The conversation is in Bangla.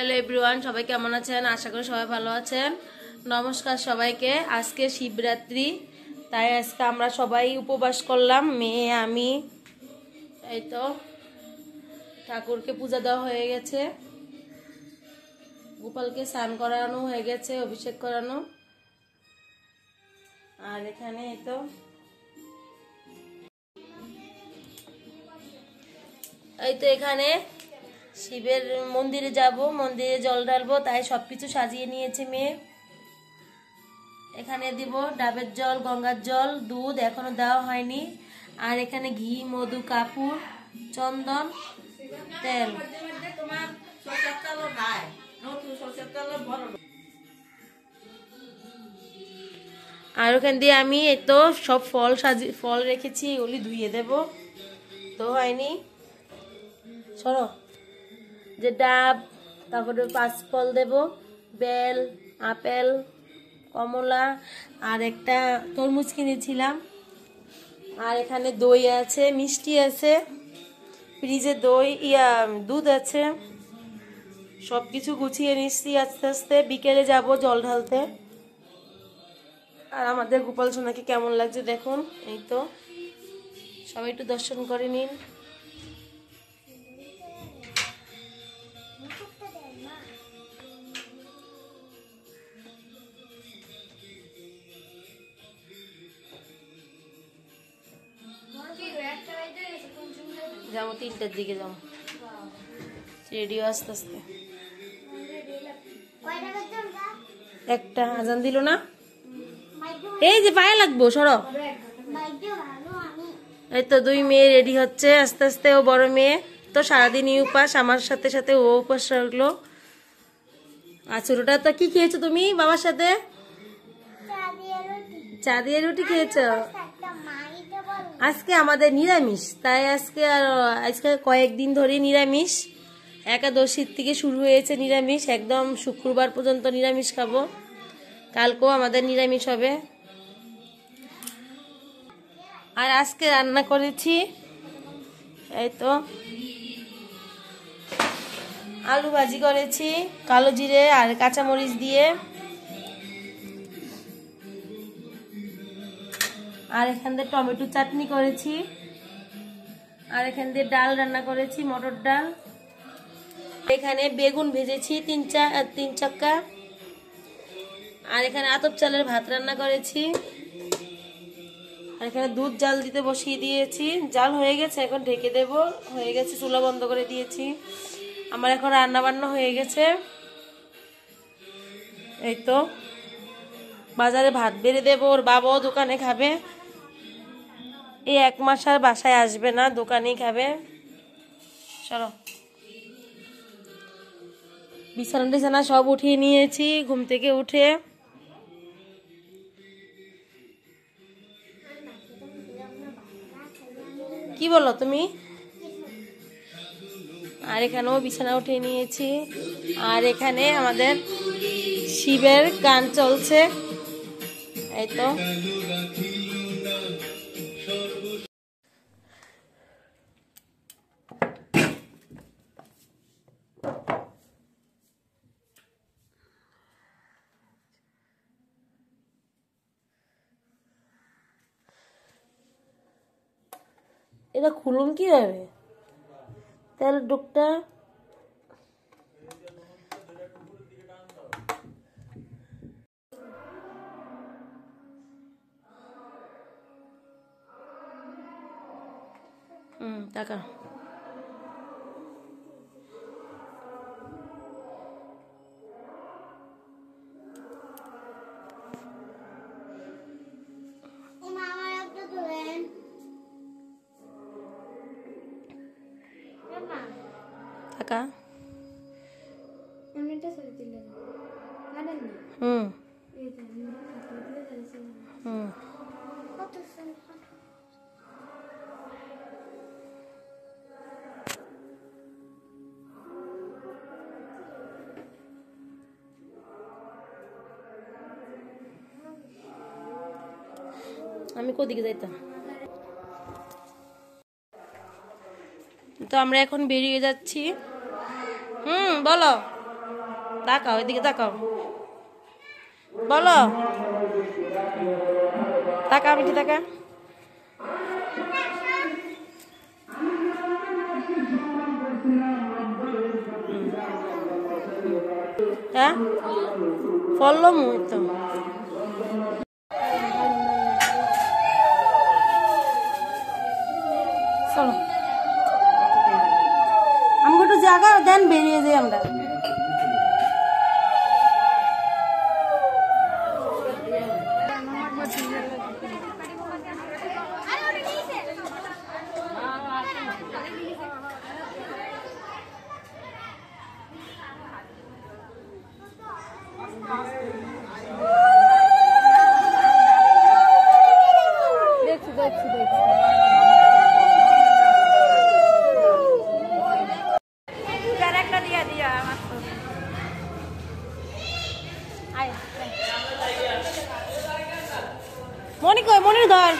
হ্যালো এভরিওয়ান, সবাই কেমন আছেন? আশা করি সবাই ভালো আছেন। নমস্কার সবাইকে। আজকে শিবরাত্রি, তাই আজকে আমরা সবাই উপবাস করলাম, মেয়ে আমি। এই তো ঠাকুরকে পূজা দেওয়া হয়ে গেছে, গোপালকে স্নান করানো হয়ে গেছে, অভিষেক করানো। আর এখানে এই তো এখানে শিবের মন্দিরে যাব, মন্দিরে জল ঢালবো, তাই সবকিছু সাজিয়ে নিয়েছে মেয়ে। এখানে দিব ডাবের জল, গঙ্গার জল, দুধ এখনো দেওয়া হয়নি। আর এখানে ঘি, মধু, কাপড়, চন্দন, তেল। আর ওখান দিয়ে আমি এই তো সব ফল রেখেছি, ওগুলি ধুয়ে দেব, তো হয়নি। সরো, যে ডাব, তারপরে 5 ফল দেব, বেল, আপেল, কমলা, আর একটা তরমুজ কিনেছিলাম। আর এখানে দই আছে, মিষ্টি আছে, ফ্রিজে দুধ আছে। সব কিছু গুছিয়ে নিচ্ছি আস্তে আস্তে। বিকেলে যাব জল ঢালতে। আর আমাদের গোপাল সোনাকে কেমন লাগছে দেখুন। এই তো সবাই একটু দর্শন করে নিন। যাবো 3টার দিকে, যাবো রেডিও আস্তে আস্তে। একটা আজান দিল না, এই যে পায়ে লাগবো, সরো। এই তো 2 মেয়ে রেডি হচ্ছে আস্তে আস্তে। ও বড় মেয়ে তো সারাদিনই উপাস, আমার সাথে সাথে ও উপাস রাখলো। আর ছোটটা তো কি খেয়েছো তুমি বাবার সাথে? চা দিয়ে রুটি খেয়েছো। আজকে আমাদের নিরামিষ, তাই আজকে কয়েকদিন ধরে নিরামিষ। একাদশীর থেকে শুরু হয়েছে নিরামিষ, একদম শুক্রবার পর্যন্ত নিরামিষ খাবো। কালকেও আমাদের নিরামিষ হবে। আর আজকে রান্না করেছি এই তো আলু ভাজি করেছি, কালো জিরে আর কাঁচামরিচ দিয়ে। আর এখান দিয়ে টমেটো চাটনি করেছি। আর এখান দিয়ে ডাল রান্না করেছি, মটর ডাল। এখানে বেগুন ভেজেছি 3 চাক্কা। আর এখানে আতপ চালের ভাত রান্না করেছি। আর এখানে দুধ জাল দিতে বসিয়ে দিয়েছি, জাল হয়ে গেছে, এখন ঢেকে দেব। হয়ে গেছে, চুলা বন্ধ করে দিয়েছি। আমার এখন রান্না বান্না হয়ে গেছে। এই তো বাজারে ভাত বেড়ে দেবো, ওর বাবাও দোকানে খাবে। এই 1 মাস আর বাসায় আসবে না, দোকানেই খাবে। চলো, বিছানা টিছানা সব উঠিয়ে নিয়েছি ঘুম থেকে উঠে। কি বলো তুমি? আর এখানেও বিছানা উঠিয়ে নিয়েছি। আর এখানে আমাদের শিবের গান চলছে। এই তো এটা খুলুন কিভাবে? তেল ডুকটা টাকা টাকা আমি কোদিকে যাইতাম। তো আমরা এখন বেরিয়ে যাচ্ছি। বলো। তাকাও এদিকে তাকাও বলো তাকা মিঠি তাকা হ্যাঁ ফললো মুই তো চলো আমাকে একটু জায়গা দেন বেরিয়ে যাই আমরা দেখছি দেখছি দেখছি একটা দিয়া দিয়া আমার মনে কই মনে ধর